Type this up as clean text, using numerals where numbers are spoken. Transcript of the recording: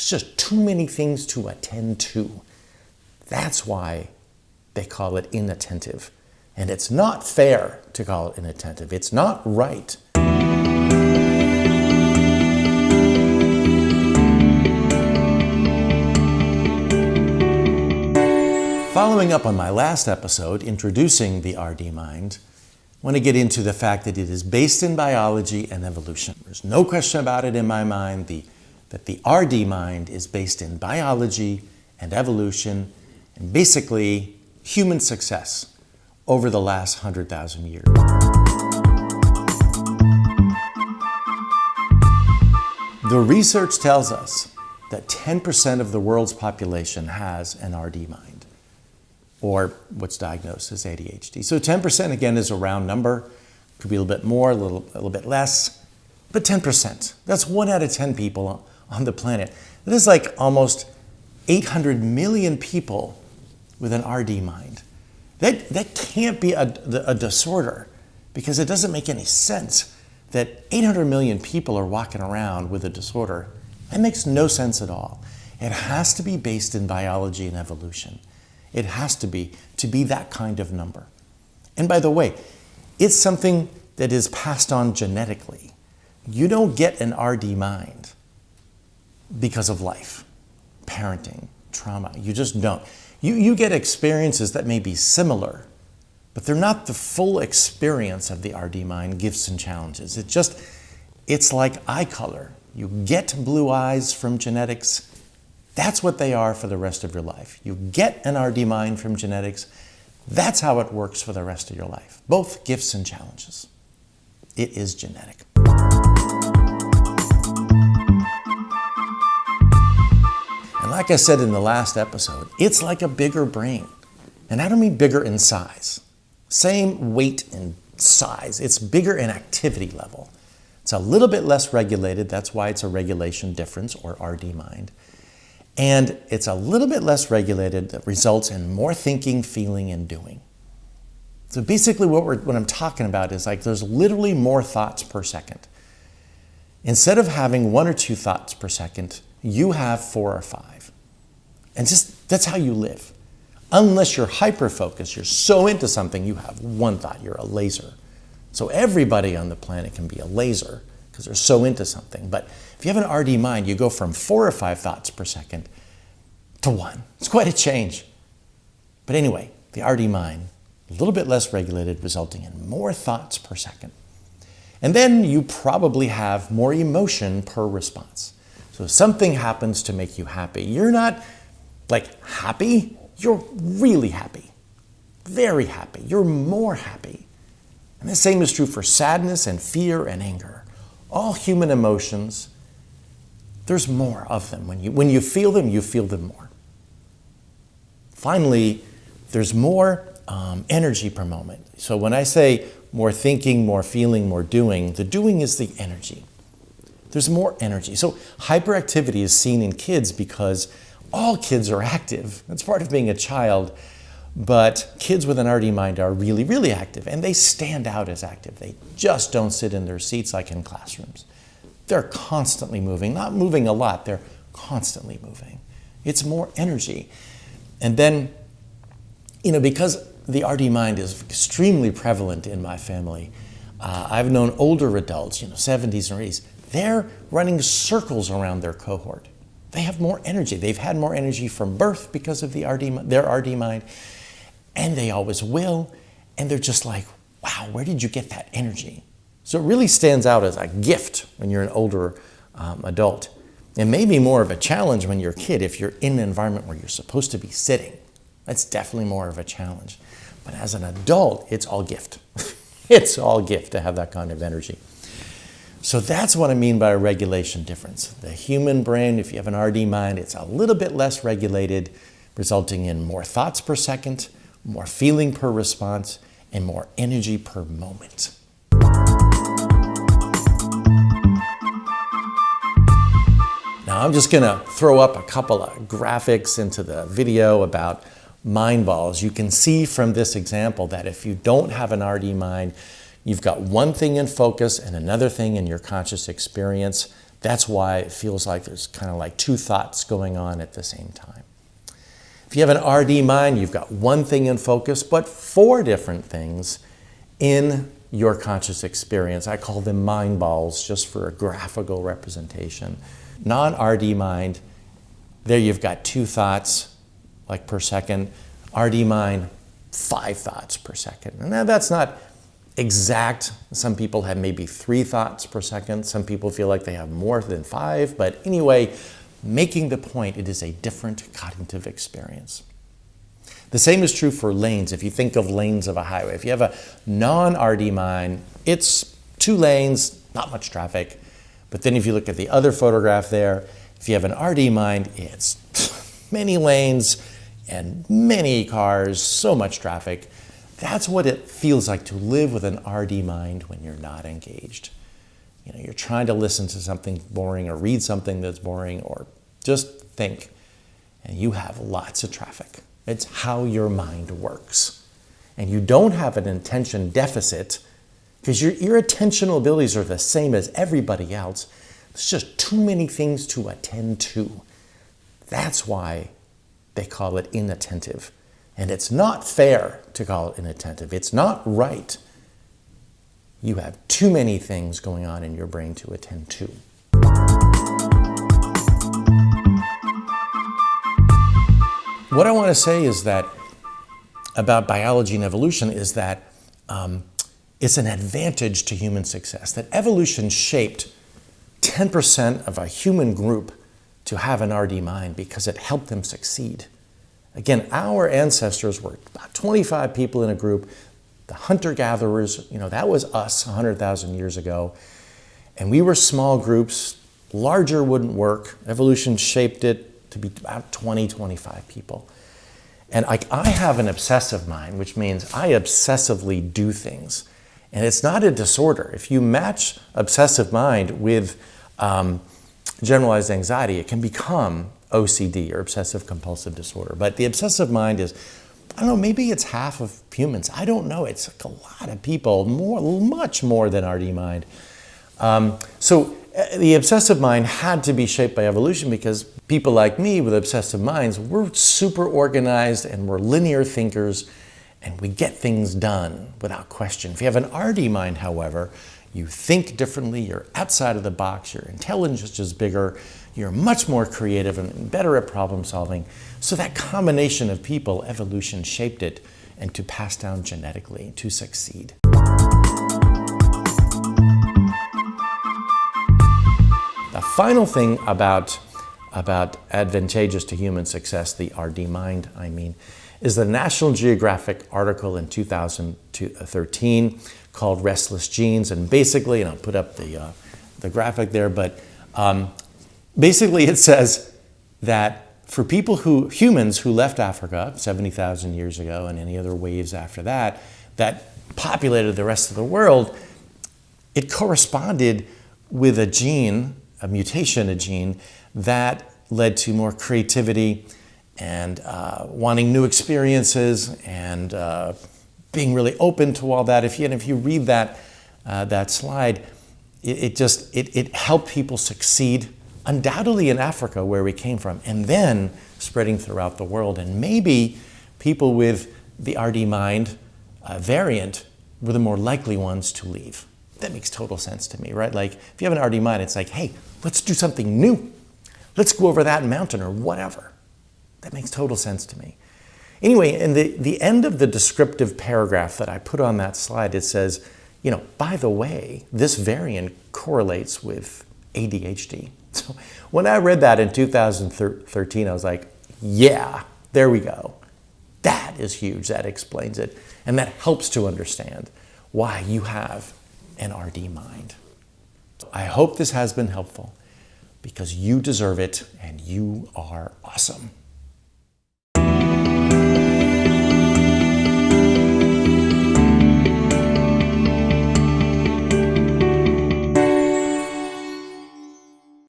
There's just too many things to attend to. That's why they call it inattentive. And it's not fair to call it inattentive. It's not right. Following up on my last episode, introducing the RD mind, I want to get into the fact that it is based in biology and evolution. There's no question about it in my mind that the RD mind is based in biology and evolution and basically human success over the last 100,000 years. The research tells us that 10% of the world's population has an RD mind, or what's diagnosed as ADHD. So 10% again is a round number. Could be a little bit more, a little bit less, but 10%. That's 1 out of 10 people on the planet. That is like almost 800 million people with an RD mind. That can't be a disorder, because it doesn't make any sense that 800 million people are walking around with a disorder. That makes no sense at all. It has to be based in biology and evolution. It has to be that kind of number. And by the way, it's something that is passed on genetically. You don't get an RD mind because of life, parenting, trauma. You just don't. You get experiences that may be similar, but they're not the full experience of the RD mind, gifts and challenges. It's like eye color. You get blue eyes from genetics. That's what they are for the rest of your life. You get an RD mind from genetics. That's how it works for the rest of your life. Both gifts and challenges. It is genetic. And like I said in the last episode, it's like a bigger brain. And I don't mean bigger in size. Same weight and size. It's bigger in activity level. It's a little bit less regulated. That's why it's a regulation difference, or RD mind. And it's a little bit less regulated that results in more thinking, feeling, and doing. So basically what I'm talking about is like there's literally more thoughts per second. Instead of having 1 or 2 thoughts per second, you have 4 or 5. And just that's how you live. Unless you're hyper-focused, you're so into something, you have 1 thought, you're a laser. So everybody on the planet can be a laser because they're so into something. But if you have an RD mind, you go from 4 or 5 thoughts per second to 1. It's quite a change. But anyway, the RD mind, a little bit less regulated, resulting in more thoughts per second. And then you probably have more emotion per response. So if something happens to make you happy, you're not like happy, you're really happy, very happy, you're more happy. And the same is true for sadness and fear and anger. All human emotions, there's more of them. When you feel them more. Finally, there's more energy per moment. So when I say more thinking, more feeling, more doing, the doing is the energy. There's more energy. So hyperactivity is seen in kids because all kids are active. That's part of being a child. But kids with an RD mind are really, really active, and they stand out as active. They just don't sit in their seats like in classrooms. They're constantly moving, not moving a lot, they're constantly moving. It's more energy. And then, because the RD mind is extremely prevalent in my family, I've known older adults, 70s and 80s, they're running circles around their cohort. They have more energy. They've had more energy from birth because of their RD mind. And they always will, and they're just like, wow, where did you get that energy? So it really stands out as a gift when you're an older adult. It may be more of a challenge when you're a kid if you're in an environment where you're supposed to be sitting. That's definitely more of a challenge. But as an adult, it's all gift. It's all gift to have that kind of energy. So that's what I mean by a regulation difference. The human brain, if you have an RD mind, it's a little bit less regulated, resulting in more thoughts per second, more feeling per response, and more energy per moment. Now I'm just gonna throw up a couple of graphics into the video about mind balls. You can see from this example that if you don't have an RD mind, you've got one thing in focus and another thing in your conscious experience. That's why it feels like there's kind of like two thoughts going on at the same time. If you have an RD mind, you've got one thing in focus, but four different things in your conscious experience. I call them mind balls just for a graphical representation. Non-RD mind, there you've got two thoughts like per second. RD mind, 5 thoughts per second. And now that's not exact. Some people have maybe 3 thoughts per second. Some people feel like they have more than 5. But anyway, making the point, it is a different cognitive experience. The same is true for lanes. If you think of lanes of a highway, if you have a non-RD mind, it's 2 lanes, not much traffic. But then if you look at the other photograph there, if you have an RD mind, it's many lanes and many cars, so much traffic. That's what it feels like to live with an RD mind when you're not engaged. You know, you're trying to listen to something boring or read something that's boring or just think, and you have lots of traffic. It's how your mind works. And you don't have an attention deficit because your attentional abilities are the same as everybody else. There's just too many things to attend to. That's why they call it inattentive. And it's not fair to call it inattentive. It's not right. You have too many things going on in your brain to attend to. What I want to say is that about biology and evolution is that it's an advantage to human success, that evolution shaped 10% of a human group to have an RD mind because it helped them succeed. Again, our ancestors were about 25 people in a group. The hunter-gatherers, that was us 100,000 years ago. And we were small groups. Larger wouldn't work. Evolution shaped it to be about 20, 25 people. And I have an obsessive mind, which means I obsessively do things. And it's not a disorder. If you match obsessive mind with generalized anxiety, it can become OCD or obsessive compulsive disorder. But the obsessive mind is, I don't know, maybe it's half of humans. I don't know. It's like a lot of people, much more than RD mind. So the obsessive mind had to be shaped by evolution because people like me with obsessive minds, we're super organized and we're linear thinkers and we get things done without question. If you have an RD mind, however, you think differently, you're outside of the box, your intelligence is bigger, you're much more creative and better at problem solving. So that combination of people, evolution shaped it and to pass down genetically to succeed. The final thing about advantageous to human success, the RD mind, is the National Geographic article in 2013 called Restless Genes. And basically, and I'll put up the graphic there, but basically it says that for humans who left Africa 70,000 years ago and any other waves after that, that populated the rest of the world, it corresponded with a gene, a mutation, a gene that led to more creativity and wanting new experiences and being really open to all that. If you read that slide, it helped people succeed, undoubtedly in Africa where we came from, and then spreading throughout the world. And maybe people with the RD mind variant were the more likely ones to leave. That makes total sense to me, right? Like if you have an RD mind, it's like, hey, let's do something new. Let's go over that mountain or whatever. That makes total sense to me. Anyway, in the end of the descriptive paragraph that I put on that slide, it says, by the way, this variant correlates with ADHD. So when I read that in 2013, I was like, yeah, there we go. That is huge. That explains it. And that helps to understand why you have an RD mind. I hope this has been helpful because you deserve it and you are awesome.